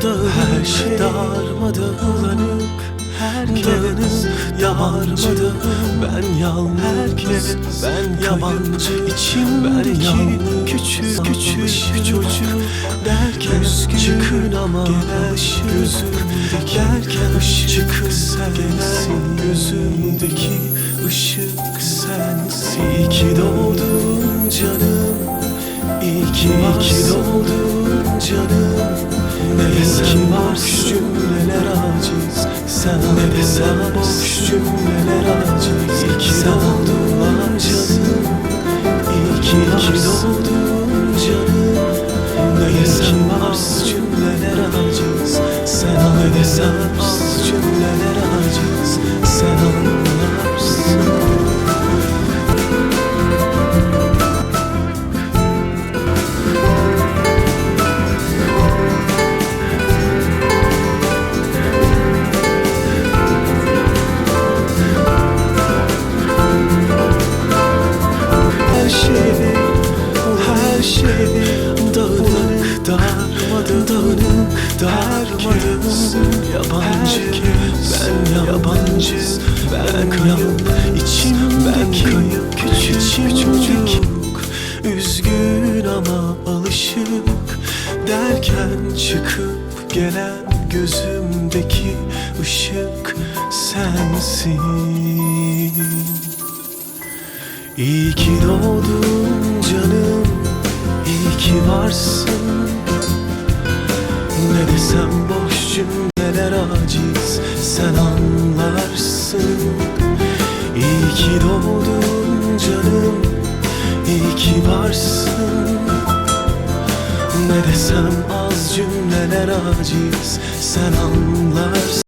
her şey darmadağınık, herkes yabancı, ben yalnız, ben yabancı, içimdeki küçük çocuk derken çıkın ama gözümdeki derken ışık sensin, gözümdeki ışık sensin. İyi ki doğdun canım, iyi ki doğdun canım. Ne desem boş cümleler aciz, sen ne desem boş cümleler aciz. İyi ki doğdun canım, iyi ki doğdun canım. Ne desem boş cümleler aciz, sen ne desem boş cümleler aciz, sen anlarsın. Her şey dağınık, dağınık, herkes yabancı, ben yabancı, ben kayıp, içimdeki küçük çocuk, üzgün ama alışık derken çıkıp gelen gözümdeki ışık sensin. İyi ki doğdun canım, iyi ki varsın. Ne desem boş cümleler aciz, sen anlarsın. İyi ki doğdun canım, iyi ki varsın. Ne desem az cümleler aciz, sen anlarsın.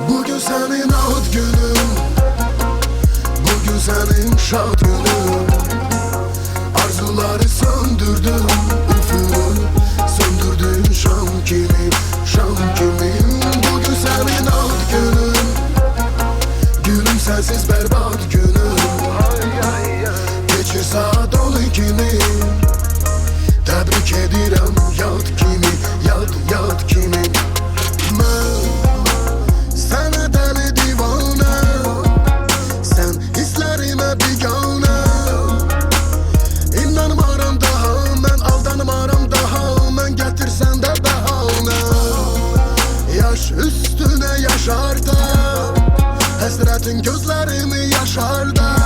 Bugün senin ad günün, bugün senin şad günün. Arzuları söndürdüm, üfürü söndürdün şam kimi, şam kimi. Bugün senin ad günün, gülüm sensiz berbat günün. Geçir saat 12'ni, tebrik edirəm yad kimi, yad kimi. Sana deli divane, sen hislerime bigane. İnanmaram daha, ben aldanmaram daha. Ben getirsen de bahane, yaş üstüne yaşarda. Hasretin gözlerimi yaşarda.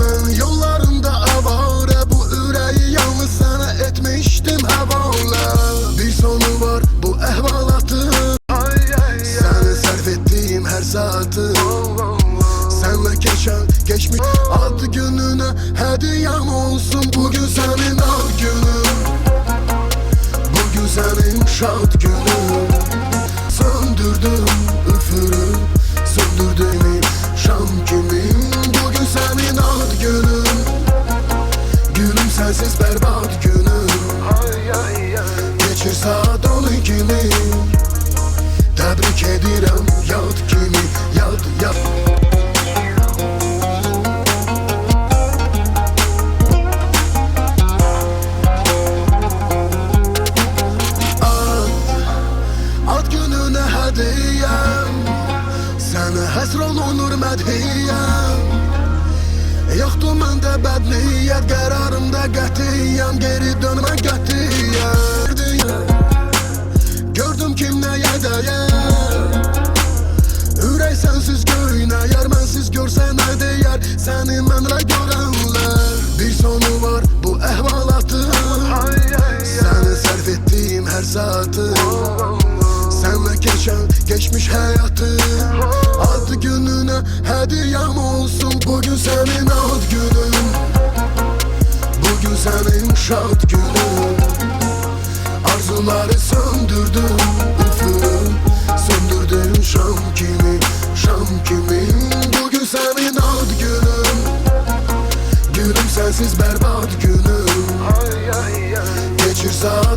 Ben yollarında avare, bu yüreği yalnız sana etmiştim havale. Bir sonu var bu ehvalatın, her saati senle geçmiş ad gününe hediyem olsun. Bugün senin ad günün, bugün senin şad günün. Söndürdüm üfürü, söndürdüğümü şam kimi. Bugün senin ad günün, gülüm sensiz berbat günün. Geçir saat 12'ni, tebrik edirəm yad kimi, yad. Ad gününe hediyem, sənə həsr olunur mədhiyyəm. Yoxdur məndə bəd niyyət, qərarımda qətiyyəm. Geri dönmə qətiyyəm. Gördüm kim neye değer, ürək sensiz göynəyər. Mənsiz görsə nə deyər, səni mənlə görənlər. Bir sonu var bu əhvalatın, səni sərf etdiyim hər saatı. Sənlə geçmiş həyatı, ad gününə hediyem olsun. Bugün senin ad günün, bugün senin şad günün. Arzuları söndürdüm, üfürü söndürdün şam kimi, şam kimi. Bugün senin ad günün, gülüm sensiz berbat günüm. Geçir saat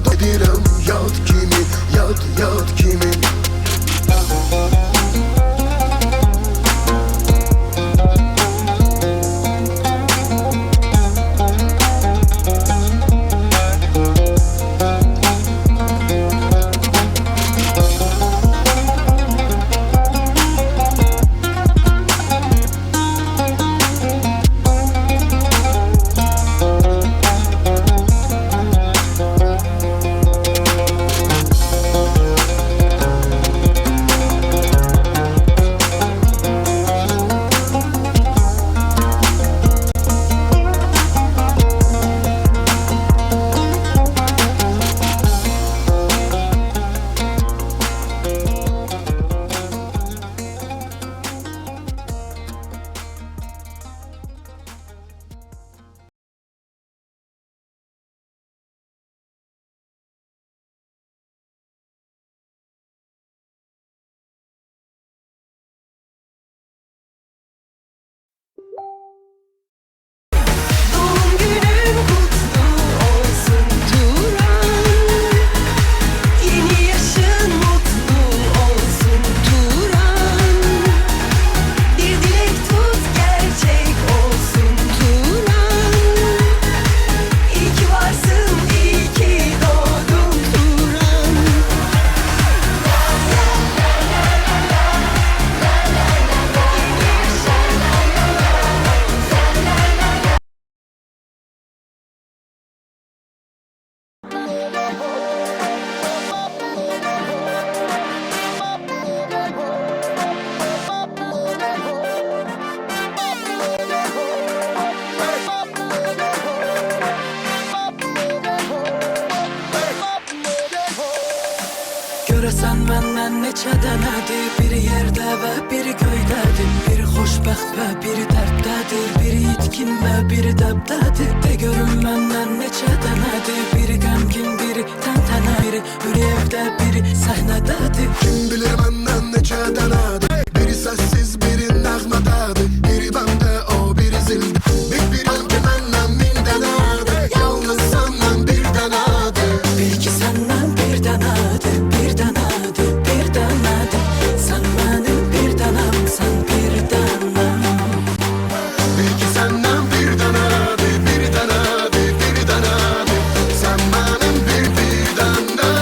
Görəsən məndən neçə dənədir, biri yerdə və biri göydədir, biri xoşbəxt və biri dərddədir, biri itkin və biri dəbdədir. De görüm məndən neçə dənədir, biri qəmgin, biri təntənə, biri ürək evdə, biri səhnədədir. Kim bilir məndən neçə dənədir, biri səssiz, biri nəğmədədir, biri bəndə, o biri zildə. Bilirəm ki məndən min dənədir, yalnız səndən bir dənədir. Bil ki səndən bir dənədir, bir dənədir, bir dənədir. Sən mənim bir dənəm, sən bir dənəm. Bil ki səndən bir dənədir, bir dənədir, bir dənədir. Sən mənim bir dənəm.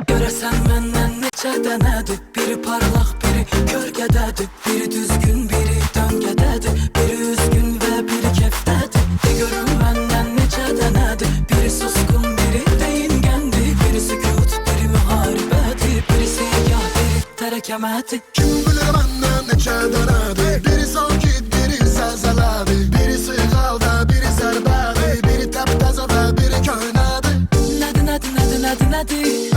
Görəsən məndən neçə dənədir, biri parlaq, biri kölgədədir, biri düzgün, biri döngədədir, biri üzgün və biri kefdədir. De görüm məndən neçə dənədir, biri susqun, biri deyingəndir, biri sükut, biri müharibədir, biri segah, biri tərəkəmədir. Kim bilir məndən neçə dənədir, biri sakit, biri zəlzələdir, biri sığalda, biri zərbədir, biri təptəzə və biri köhnədir. Nədir, nədir, nədir, nədir, nədir?